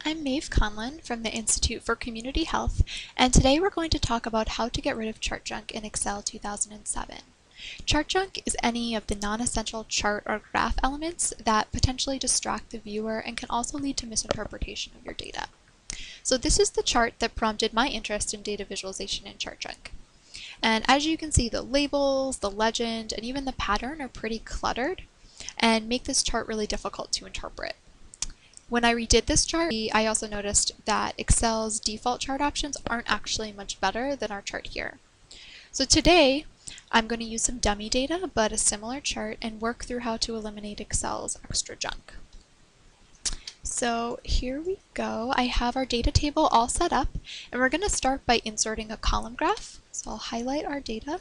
I'm Maeve Conlon from the Institute for Community Health, and today we're going to talk about how to get rid of chart junk in Excel 2007. Chart junk is any of the non-essential chart or graph elements that potentially distract the viewer and can also lead to misinterpretation of your data. So this is the chart that prompted my interest in data visualization in chart junk. And as you can see, the labels, the legend, and even the pattern are pretty cluttered and make this chart really difficult to interpret. When I redid this chart, I also noticed that Excel's default chart options aren't actually much better than our chart here. So today, I'm going to use some dummy data, but a similar chart, and work through how to eliminate Excel's extra junk. So here we go. I have our data table all set up, and we're going to start by inserting a column graph. So I'll highlight our data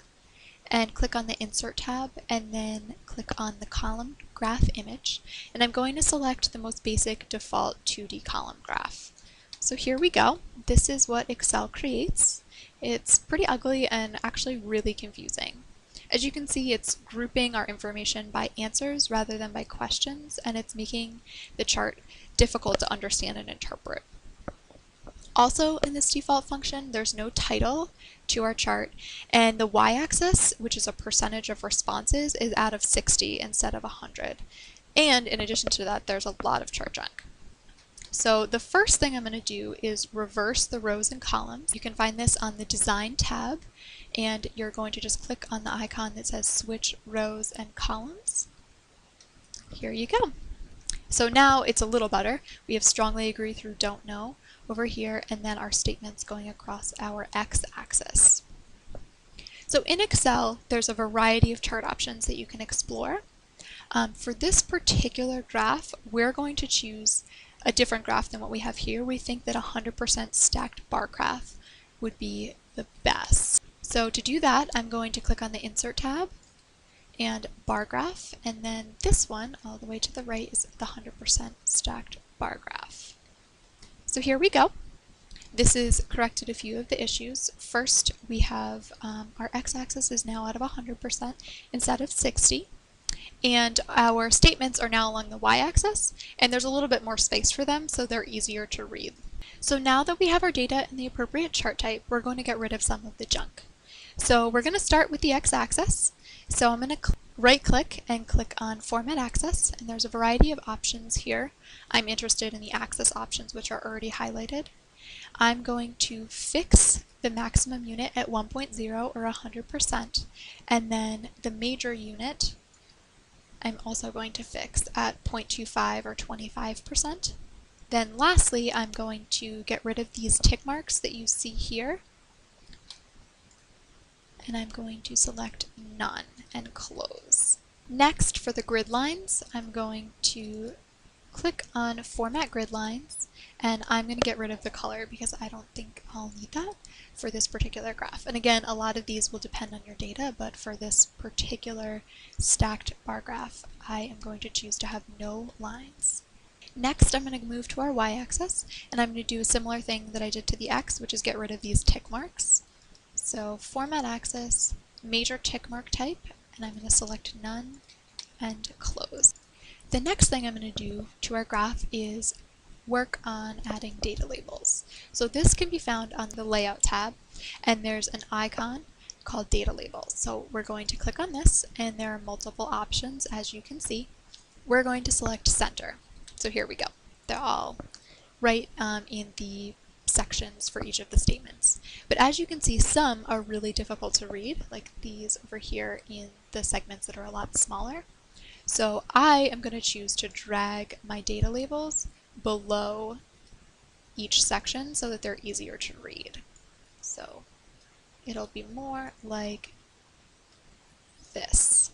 and click on the Insert tab, and then click on the column graph image. And I'm going to select the most basic default 2D column graph. So here we go. This is what Excel creates. It's pretty ugly and actually really confusing. As you can see, it's grouping our information by answers rather than by questions, and it's making the chart difficult to understand and interpret. Also, in this default function, there's no title to our chart, and the y-axis, which is a percentage of responses, is out of 60 instead of 100. And in addition to that, there's a lot of chart junk. So the first thing I'm going to do is reverse the rows and columns. You can find this on the Design tab, and you're going to just click on the icon that says Switch Rows and Columns. Here you go. So now it's a little better. We have strongly agree through don't know over here, and then our statements going across our x-axis. So in Excel, there's a variety of chart options that you can explore. For this particular graph, we're going to choose a different graph than what we have here. We think that 100% stacked bar graph would be the best. So to do that, I'm going to click on the Insert tab and bar graph, and then this one all the way to the right is the 100% stacked bar graph. So here we go. This is corrected a few of the issues. First, we have our x-axis is now out of 100% instead of 60. And our statements are now along the y-axis, and there's a little bit more space for them, so they're easier to read. So now that we have our data in the appropriate chart type, we're going to get rid of some of the junk. So we're going to start with the x-axis. So I'm going to right-click and click on Format Axis, and there's a variety of options here. I'm interested in the axis options, which are already highlighted. I'm going to fix the maximum unit at 1.0 or 100%, and then the major unit I'm also going to fix at 0.25 or 25%. Then lastly, I'm going to get rid of these tick marks that you see here, and I'm going to select None and close. Next, for the grid lines, I'm going to click on Format Grid Lines, and I'm going to get rid of the color because I don't think I'll need that for this particular graph. And again, a lot of these will depend on your data, but for this particular stacked bar graph, I am going to choose to have no lines. Next, I'm going to move to our y-axis, and I'm going to do a similar thing that I did to the x, which is get rid of these tick marks. So Format Axis, Major Tick Mark Type, and I'm going to select None and close. The next thing I'm going to do to our graph is work on adding data labels. So this can be found on the Layout tab, and there's an icon called Data Labels. So we're going to click on this, and there are multiple options, as you can see. We're going to select Center. So here we go. They're all right in the sections for each of the statements. But as you can see, some are really difficult to read, like these over here in the segments that are a lot smaller. So I am going to choose to drag my data labels below each section so that they're easier to read. So it'll be more like this.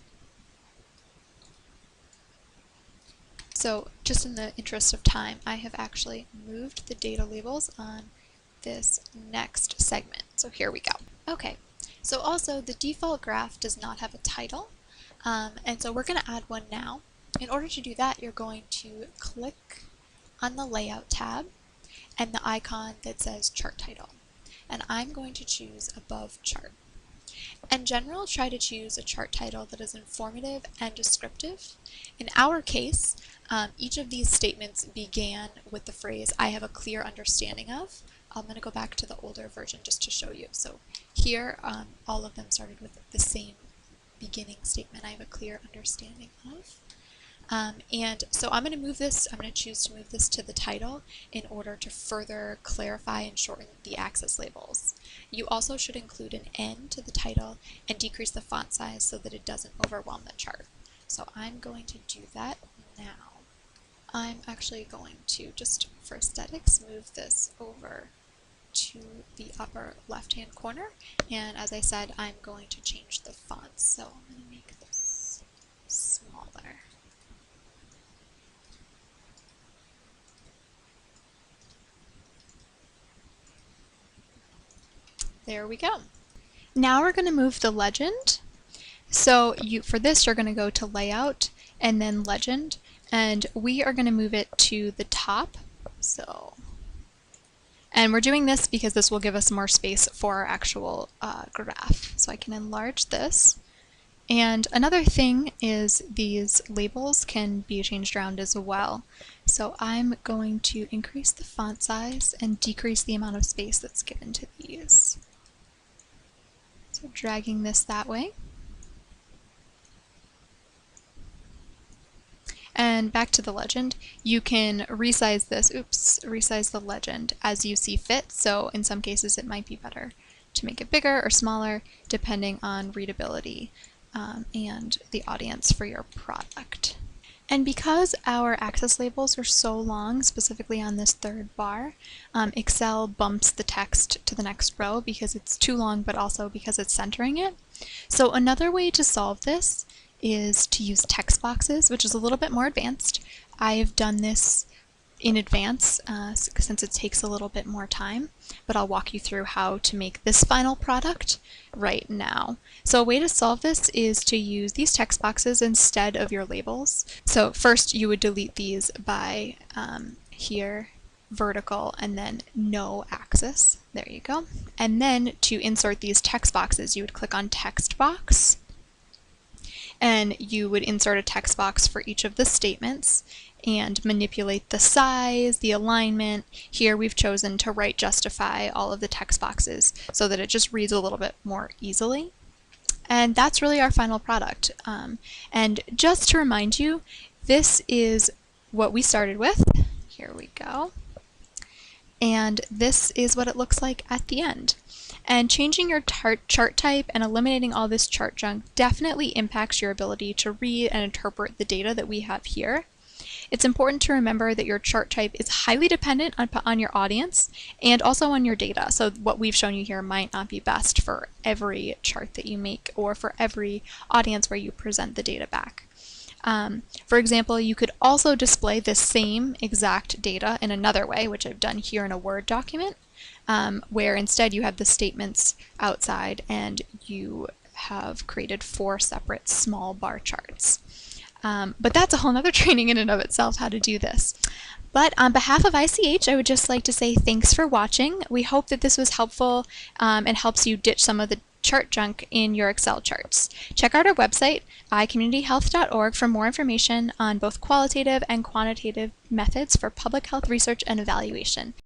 So just in the interest of time, I have actually moved the data labels on this next segment. So here we go. Okay, so also the default graph does not have a title, and so we're going to add one now. In order to do that, you're going to click on the Layout tab and the icon that says Chart Title. And I'm going to choose Above Chart. In general, try to choose a chart title that is informative and descriptive. In our case, each of these statements began with the phrase, "I have a clear understanding of." I'm going to go back to the older version just to show you. So here, all of them started with the same beginning statement, "I have a clear understanding of." And so I'm going to choose to move this to the title in order to further clarify and shorten the access labels. You also should include an N to the title and decrease the font size so that it doesn't overwhelm the chart. So I'm going to do that now. I'm actually going to, just for aesthetics, move this over to the upper left-hand corner. And as I said, I'm going to change the font. So I'm going to make this smaller. There we go. Now we're going to move the legend. So for this, you're going to go to Layout and then Legend, and we are going to move it to the top. And we're doing this because this will give us more space for our actual graph. So I can enlarge this. And another thing is these labels can be changed around as well. So I'm going to increase the font size and decrease the amount of space that's given to these. So dragging this that way. And back to the legend, you can resize this, resize the legend as you see fit. So in some cases it might be better to make it bigger or smaller depending on readability and the audience for your product. And because our access labels are so long, specifically on this third bar, Excel bumps the text to the next row because it's too long, but also because it's centering it. So another way to solve this is to use text boxes, which is a little bit more advanced. I've done this in advance since it takes a little bit more time, but I'll walk you through how to make this final product right now. So a way to solve this is to use these text boxes instead of your labels. So first you would delete these by here, vertical, and then no axis. There you go. And then to insert these text boxes, you would click on text box, and you would insert a text box for each of the statements and manipulate the size, the alignment. Here we've chosen to right justify all of the text boxes so that it just reads a little bit more easily. And that's really our final product. And just to remind you, this is what we started with. Here we go. And this is what it looks like at the end. And changing your chart type and eliminating all this chart junk definitely impacts your ability to read and interpret the data that we have here. It's important to remember that your chart type is highly dependent on your audience and also on your data. So what we've shown you here might not be best for every chart that you make or for every audience where you present the data back. For example, you could also display the same exact data in another way, which I've done here in a Word document, where instead you have the statements outside and you have created 4 separate small bar charts. But that's a whole nother training in and of itself, how to do this. But on behalf of ICH, I would just like to say thanks for watching. We hope that this was helpful and helps you ditch some of the chart junk in your Excel charts. Check out our website, icommunityhealth.org, for more information on both qualitative and quantitative methods for public health research and evaluation.